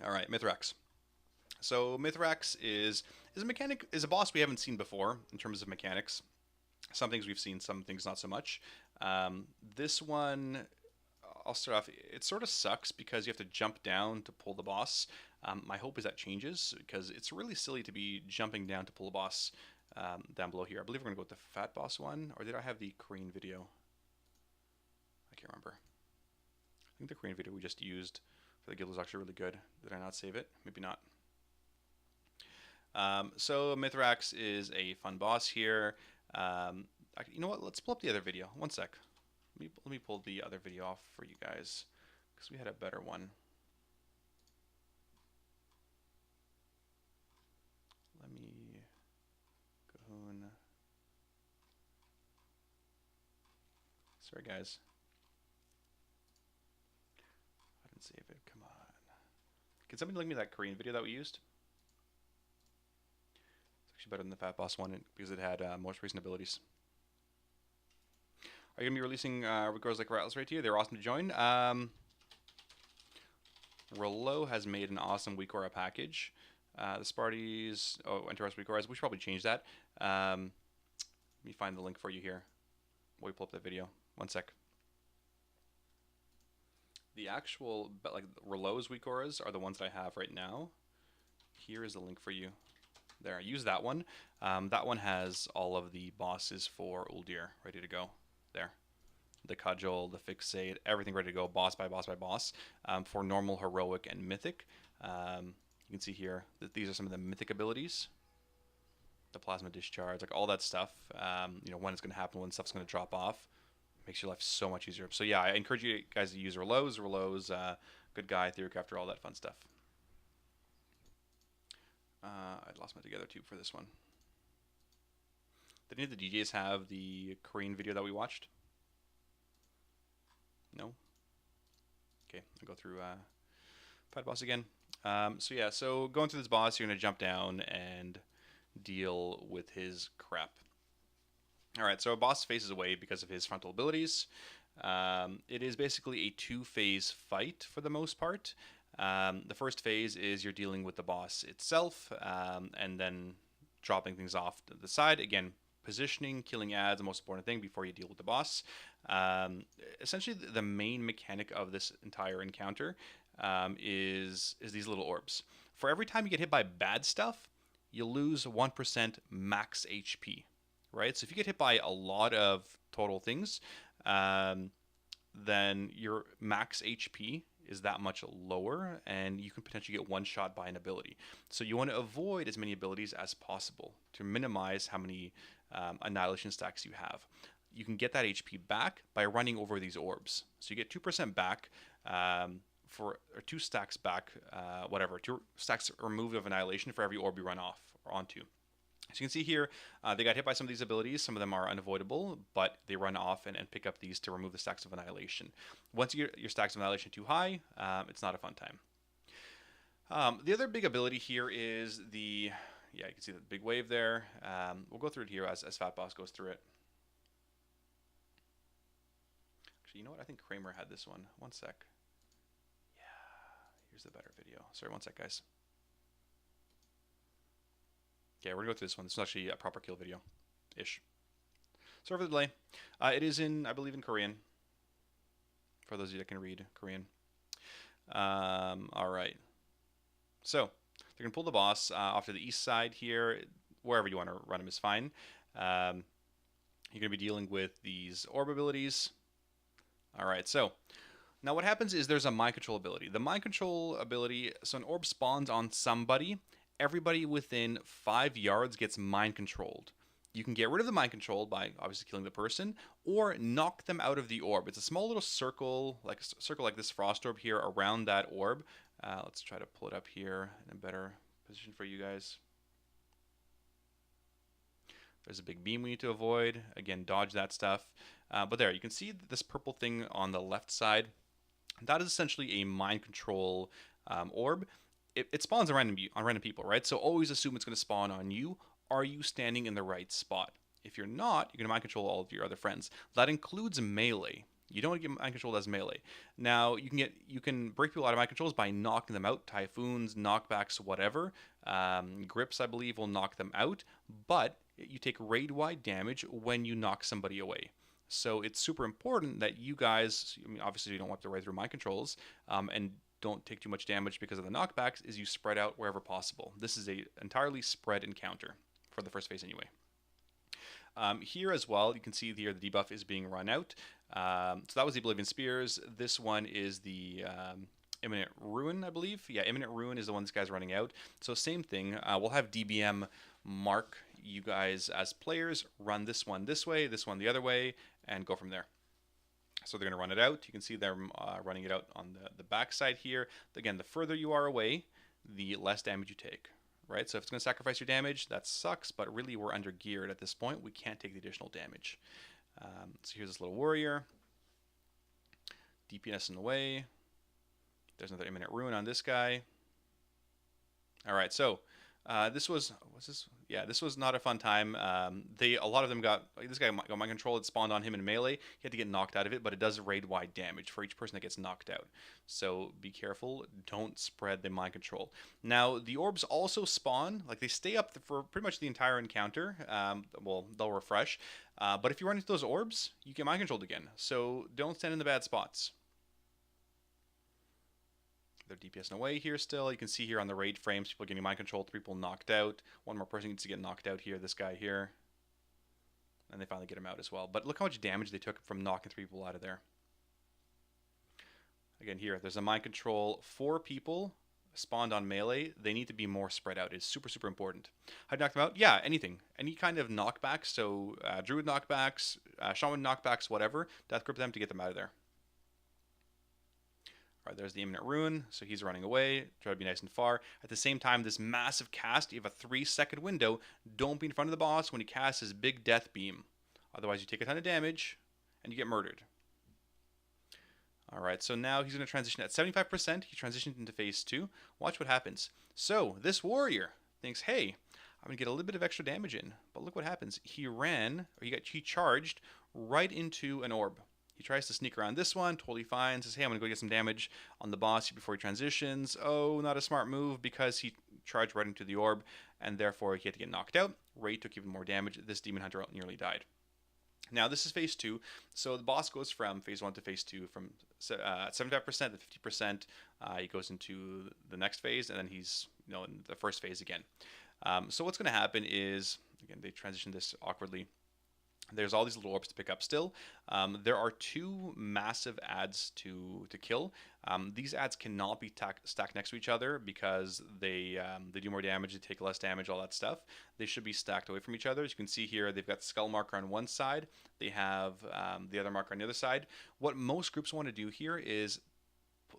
All right, Mythrax. So Mythrax is a mechanic is a boss we haven't seen before in terms of mechanics. Some things we've seen, some things not so much. This one, I'll start off. It sort of sucks because you have to jump down to pull the boss. My hope is that changes because it's really silly to be jumping down to pull a boss down below here. I believe we're gonna go with the fat boss one, or did I have the Korean video? I can't remember. I think the Korean video we just used for the guild was actually really good. Did I not save it? Maybe not. So Mythrax is a fun boss here. You know what? Let's pull up the other video. One sec. Let me pull the other video off for you guys because we had a better one. Let me Cahoon. Sorry, guys. I didn't save it. Come on. Can somebody link me that Korean video that we used? It's actually better than the Fat Boss one because it had most recent abilities. Are you gonna be releasing Records Like Rattles right here? They're awesome to join. Rolo has made an awesome weak aura package. The Sparties, interesting weak auras. We should probably change that. Let me find the link for you here. While we pull up that video. One sec. The actual, like Rolo's weak auras are the ones that I have right now. Here is the link for you. There, use that one. That one has all of the bosses for Uldir ready to go. There. The Cudgel, the Fixate, everything ready to go, boss by boss by boss, for normal, heroic, and mythic. You can see here that these are some of the mythic abilities. The Plasma Discharge, like all that stuff. When it's going to happen, when stuff's going to drop off. Makes your life so much easier. So yeah, I encourage you guys to use Rolo's. Rolo's good guy, Theurcrafter, all that fun stuff. I lost my Together tube for this one. Did any of the DJs have the Korean video that we watched? No? Okay, I'll go through Fight Boss again. So going through this boss, you're going to jump down and deal with his crap. Alright, so a boss faces away because of his frontal abilities. It is basically a two-phase fight for the most part. The first phase is you're dealing with the boss itself, and then dropping things off to the side. Again, positioning, killing ads, the most important thing before you deal with the boss. Essentially, the main mechanic of this entire encounter is these little orbs. For every time you get hit by bad stuff, you lose 1% max HP, right? So if you get hit by a lot of total things, then your max HP is that much lower, and you can potentially get one shot by an ability. So you want to avoid as many abilities as possible to minimize how many annihilation stacks you have. You can get that HP back by running over these orbs. So you get 2% back or 2 stacks back, 2 stacks removed of annihilation for every orb you run off or onto. So you can see here, they got hit by some of these abilities. Some of them are unavoidable, but they run off and pick up these to remove the stacks of annihilation. Once you get your stacks of annihilation too high, it's not a fun time. The other big ability here is you can see the big wave there. We'll go through it here as Fat Boss goes through it. Actually, you know what? I think Kramer had this one. One sec. Yeah, here's the better video. Sorry, one sec, guys. Okay, we're gonna go through this one. This is actually a proper kill video-ish. Sorry for the delay. It is I believe in Korean. For those of you that can read Korean. All right. So they're gonna pull the boss off to the east side here. Wherever you want to run him is fine. You're gonna be dealing with these orb abilities. All right. So now what happens is there's a mind control ability. The mind control ability. So an orb spawns on somebody. Everybody within 5 yards gets mind controlled. You can get rid of the mind control by obviously killing the person, or knock them out of the orb. It's a small little circle, like this frost orb here around that orb. Let's try to pull it up here in a better position for you guys. There's a big beam we need to avoid. Again, dodge that stuff. But there, you can see this purple thing on the left side. That is essentially a mind control orb. It spawns on random people, right? So always assume it's going to spawn on you. Are you standing in the right spot? If you're not, you're going to mind control all of your other friends. That includes melee. You don't get mind controlled as melee. Now you can break people out of mind controls by knocking them out. Typhoons, knockbacks, whatever. Grips, I believe, will knock them out, but you take raid-wide damage when you knock somebody away. So it's super important that you guys, I mean, obviously you don't want to right through mind controls, and don't take too much damage because of the knockbacks, is you spread out wherever possible. This is a entirely spread encounter for the first phase anyway. Here as well, you can see here the debuff is being run out. So that was the Oblivion Spears. This one is the Imminent Ruin, I believe. Yeah, Imminent Ruin is the one this guy's running out. So same thing. We'll have DBM mark you guys as players, run this one this way, this one the other way, and go from there. So they're going to run it out. You can see they're running it out on the back side here. Again, the further you are away, the less damage you take. Right? So if it's going to sacrifice your damage, that sucks, but really we're under geared at this point. We can't take the additional damage. So here's this little warrior. DPS in the way. There's another Imminent Ruin on this guy. Alright, so this was not a fun time. A lot of them got, this guy got mind control. It spawned on him in melee. He had to get knocked out of it, but it does raid-wide damage for each person that gets knocked out. So be careful. Don't spread the mind control. Now, the orbs also spawn, like they stay up for pretty much the entire encounter. Well, they'll refresh. But if you run into those orbs, you get mind controlled again. So don't stand in the bad spots. They're DPSing away here still. You can see here on the raid frames, people getting mind controlled, 3 people knocked out. One more person needs to get knocked out here, this guy here. And they finally get him out as well. But look how much damage they took from knocking 3 people out of there. Again, here, there's a mind control. 4 people spawned on melee. They need to be more spread out. It's super, super important. How do you knock them out? Yeah, anything. Any kind of knockbacks. So Druid knockbacks, Shaman knockbacks, whatever. Death grip them to get them out of there. Alright, there's the Imminent Ruin, so he's running away. Try to be nice and far. At the same time, this massive cast, you have a 3-second window. Don't be in front of the boss when he casts his big death beam. Otherwise, you take a ton of damage, and you get murdered. Alright, so now he's going to transition at 75%. He transitioned into phase 2. Watch what happens. So, this warrior thinks, hey, I'm going to get a little bit of extra damage in. But look what happens. He charged right into an orb. He tries to sneak around this one, totally fine, says, hey, I'm going to go get some damage on the boss before he transitions. Oh, not a smart move because he charged right into the orb, and therefore he had to get knocked out. Ray took even more damage. This Demon Hunter nearly died. Now, this is phase 2, so the boss goes from phase 1 to phase 2, from 75% to 50%. He goes into the next phase, and then he's in the first phase again. So what's going to happen is, again, they transition this awkwardly. There's all these little orbs to pick up still. There are 2 massive adds to kill. These adds cannot be stacked next to each other because they do more damage, they take less damage, all that stuff. They should be stacked away from each other. As you can see here, they've got the skull marker on one side. They have the other marker on the other side. What most groups want to do here is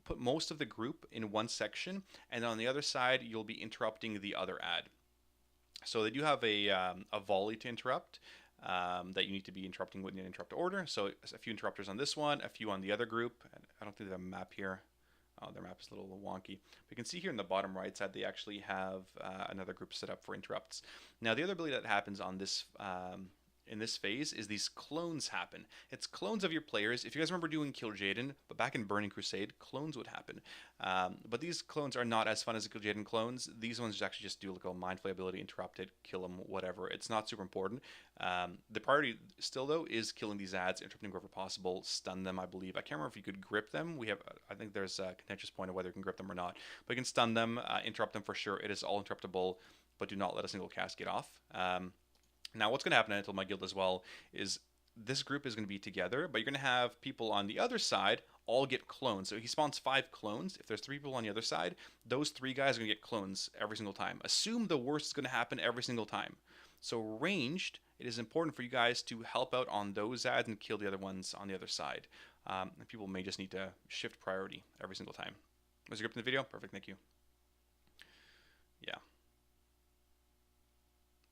put most of the group in one section, and on the other side, you'll be interrupting the other add. So they do have a volley to interrupt. That you need to be interrupting with an interrupt order. So a few interrupters on this one, a few on the other group. I don't think they have a map here. Oh, their map is a little wonky. But you can see here in the bottom right side, they actually have another group set up for interrupts. Now, the other ability that happens on this in this phase is these clones happen. It's clones of your players. If you guys remember doing Kill Jaden, but back in Burning Crusade, clones would happen. But these clones are not as fun as the Kill Jaden clones. These ones actually just do like a mind flay ability, interrupt it, kill them, whatever. It's not super important. The priority still, though, is killing these ads, interrupting wherever possible, stun them, I believe. I can't remember if you could grip them. I think there's a contentious point of whether you can grip them or not. But you can stun them, interrupt them for sure. It is all interruptible, but do not let a single cast get off. Now, what's going to happen until my guild as well is this group is going to be together, but you're going to have people on the other side all get clones. So he spawns 5 clones. If there's 3 people on the other side, those 3 guys are going to get clones every single time. Assume the worst is going to happen every single time. So ranged, it is important for you guys to help out on those ads and kill the other ones on the other side. And people may just need to shift priority every single time. Was your grip in the video? Perfect, thank you. Yeah.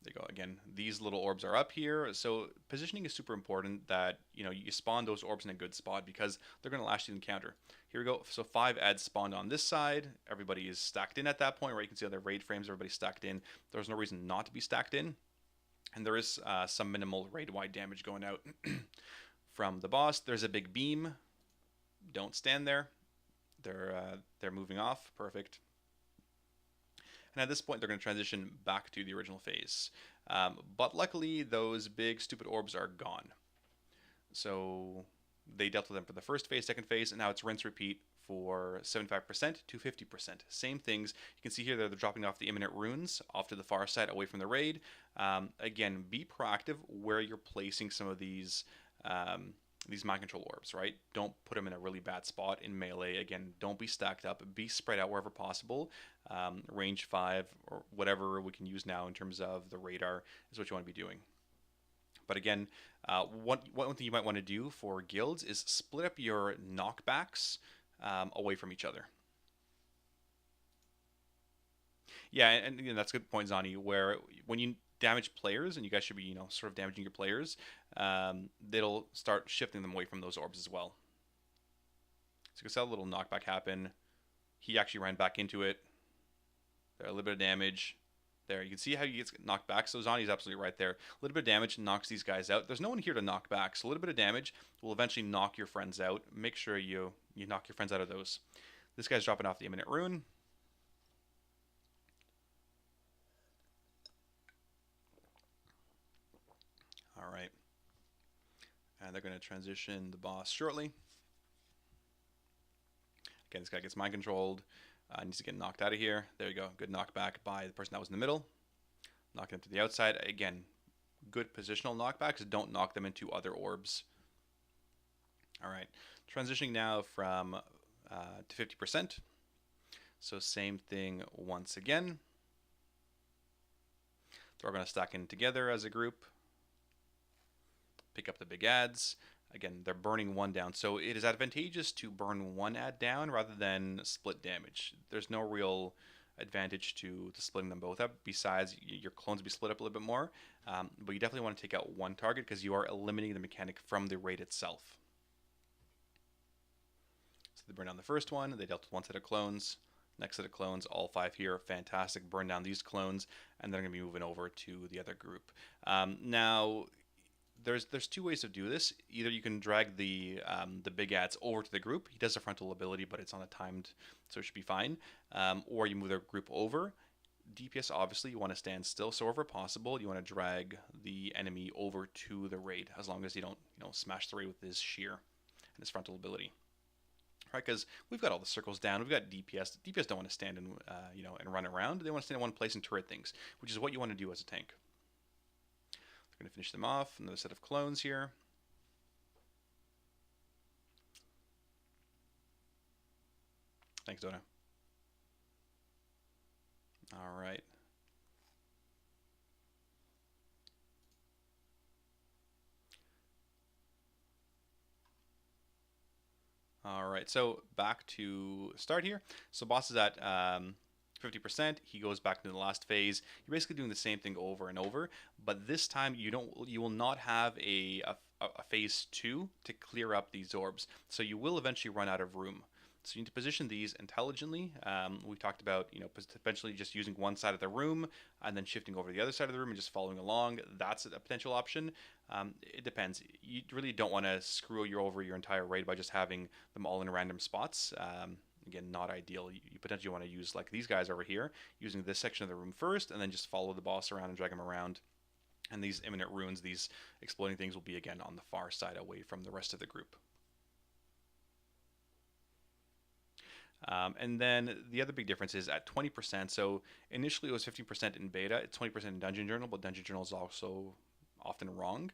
There you go. Again, these little orbs are up here. So positioning is super important that, you spawn those orbs in a good spot because they're going to last you the encounter. Here we go. So 5 ads spawned on this side. Everybody is stacked in at that point, right? You can see on their raid frames, everybody's stacked in. There's no reason not to be stacked in. And there is some minimal raid-wide damage going out. from the boss. There's a big beam. Don't stand there. They're moving off. Perfect. And at this point, they're going to transition back to the original phase. But luckily, those big stupid orbs are gone. So they dealt with them for the first phase, second phase, and now it's rinse repeat for 75% to 50%. Same things. You can see here they're dropping off the imminent runes off to the far side away from the raid. Again, be proactive where you're placing some of these mind control orbs, right? Don't put them in a really bad spot in melee. Again, don't be stacked up. Be spread out wherever possible. Range 5 or whatever we can use now in terms of the radar is what you want to be doing. But again, one thing you might want to do for guilds is split up your knockbacks away from each other. Yeah, and that's a good point, Zani, where when you damage players, and you guys should be, sort of damaging your players, they'll start shifting them away from those orbs as well. So you can see a little knockback happen. He actually ran back into it. There, a little bit of damage. There, you can see how he gets knocked back. So Zani's absolutely right there. A little bit of damage knocks these guys out. There's no one here to knock back, so a little bit of damage will eventually knock your friends out. Make sure you knock your friends out of those. This guy's dropping off the imminent rune. All right. And they're going to transition the boss shortly. Again, this guy gets mind controlled. Needs to get knocked out of here. There you go. Good knockback by the person that was in the middle. Knocking him to the outside. Again, good positional knockbacks. Don't knock them into other orbs. All right. Transitioning now from to 50%. So same thing once again. They're all going to stack in together as a group. Pick up the big ads. Again, they're burning one down. So it is advantageous to burn one ad down rather than split damage. There's no real advantage to splitting them both up. Besides, your clones will be split up a little bit more. But you definitely want to take out one target because you are eliminating the mechanic from the raid itself. So they burn down the first one. They dealt with one set of clones. Next set of clones, all 5 here. Fantastic. Burn down these clones. And then they're going to be moving over to the other group. Now, there's 2 ways to do this. Either you can drag the big ads over to the group. He does a frontal ability, but it's on a timed, so it should be fine. Or you move the group over. DPS, obviously, you want to stand still. So wherever possible, you want to drag the enemy over to the raid, as long as you don't smash the raid with his shear and his frontal ability. Right, because we've got all the circles down. We've got DPS. DPS don't want to stand and and run around. They want to stand in one place and turret things, which is what you want to do as a tank. Going to finish them off. Another set of clones here. Thanks, Dota. All right. All right, so back to start here. So boss is at 50%. He goes back to the last phase. You're basically doing the same thing over and over, but this time you will not have a phase 2 to clear up these orbs. So you will eventually run out of room. So you need to position these intelligently. We've talked about potentially just using one side of the room and then shifting over to the other side of the room and just following along. That's a potential option. It depends. You really don't want to screw over your entire raid by just having them all in random spots. Again, not ideal. You potentially want to use like these guys over here, using this section of the room first, and then just follow the boss around and drag him around. And these imminent runes, these exploding things, will be again on the far side away from the rest of the group. And then the other big difference is at 20%. So initially it was 15% in beta. It's 20% in Dungeon Journal, but Dungeon Journal is also often wrong.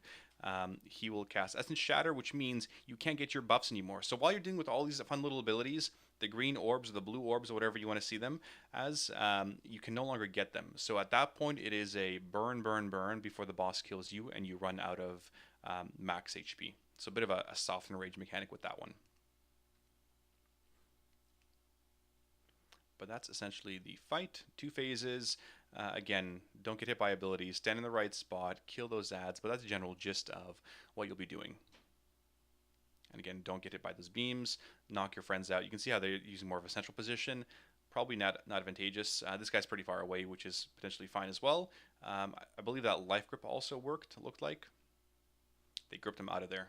He will cast Essence Shatter, which means you can't get your buffs anymore. So while you're dealing with all these fun little abilities, the green orbs or the blue orbs or whatever you want to see them as, you can no longer get them. So at that point, it is a burn, burn, burn before the boss kills you and you run out of max HP. So a bit of a soften rage mechanic with that one. But that's essentially the fight. 2 phases. Again, don't get hit by abilities. Stand in the right spot. Kill those ads. But that's the general gist of what you'll be doing. And again, don't get hit by those beams. Knock your friends out. You can see how they're using more of a central position. Probably not advantageous. This guy's pretty far away, which is potentially fine as well. I believe that life grip also worked, it looked like. They gripped him out of there.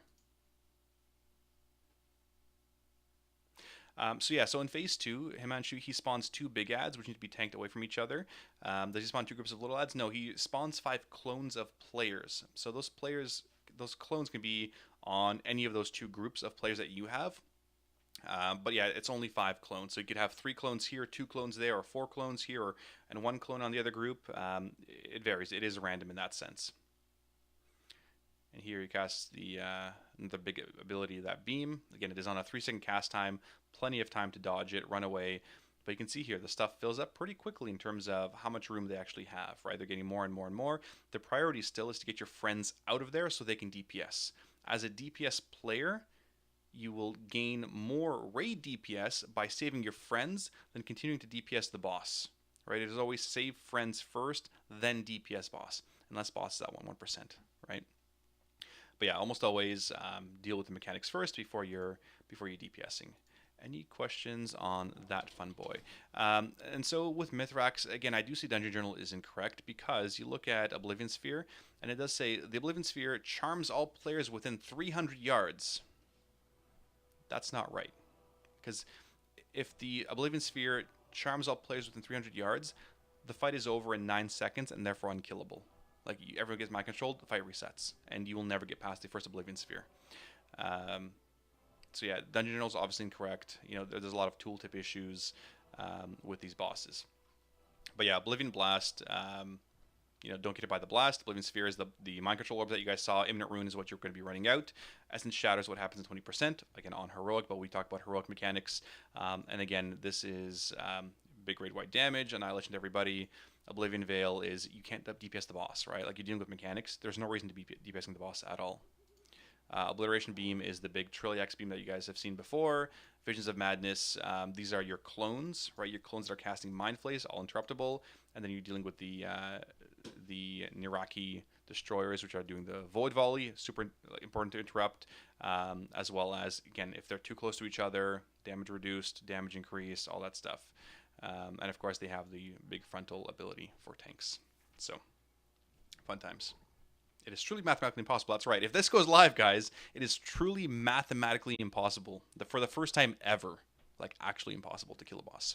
So yeah, so in phase two, Himanshu, he spawns 2 big ads, which need to be tanked away from each other. Does he spawn 2 groups of little ads? No, he spawns 5 clones of players. So those clones can be on any of those 2 groups of players that you have. But yeah, it's only 5 clones. So you could have 3 clones here, 2 clones there, or 4 clones here, and 1 clone on the other group. It varies. It is random in that sense. And here he casts the big ability, that beam. Again, it is on a 3-second cast time, plenty of time to dodge it, run away. But you can see here, the stuff fills up pretty quickly in terms of how much room they actually have, right? They're getting more and more and more. The priority still is to get your friends out of there so they can DPS. As a DPS player, you will gain more raid DPS by saving your friends than continuing to DPS the boss, right? It is always save friends first, then DPS boss, unless boss is at 1%, right? But yeah, almost always deal with the mechanics first before you're DPSing. Any questions on that fun boy? And so with Mythrax, again, I do see Dungeon Journal is incorrect because you look at Oblivion Sphere, and it does say the Oblivion Sphere charms all players within 300 yards. That's not right. Because if the Oblivion Sphere charms all players within 300 yards, the fight is over in 9 seconds and therefore unkillable. Like, everyone gets mind controlled, the fight resets, and you will never get past the first Oblivion Sphere. So yeah, Dungeon Journal is obviously incorrect. You know, there's a lot of tooltip issues with these bosses. But yeah, Oblivion Blast, you know, don't get hit by the blast. Oblivion Sphere is the mind control orb that you guys saw. Imminent Ruin is what you're going to be running out. Essence Shatter is what happens in 20%, again, on Heroic, but we talk about Heroic mechanics. And again, this is big raid wide damage, Annihilation to everybody. Oblivion Veil is you can't DPS the boss, right? Like, you're dealing with mechanics. There's no reason to be DPSing the boss at all. Obliteration Beam is the big Trilliax beam that you guys have seen before. Visions of Madness, these are your clones, right? Your clones that are casting Mind Flays, all interruptible. And then you're dealing with the Niraki Destroyers, which are doing the Void Volley, super important to interrupt. As well as, again, if they're too close to each other, damage reduced, damage increased, all that stuff. And of course, they have the big frontal ability for tanks. So, fun times. It is truly mathematically impossible. That's right. If this goes live, guys, it is truly mathematically impossible. For the first time ever, like, actually impossible to kill a boss.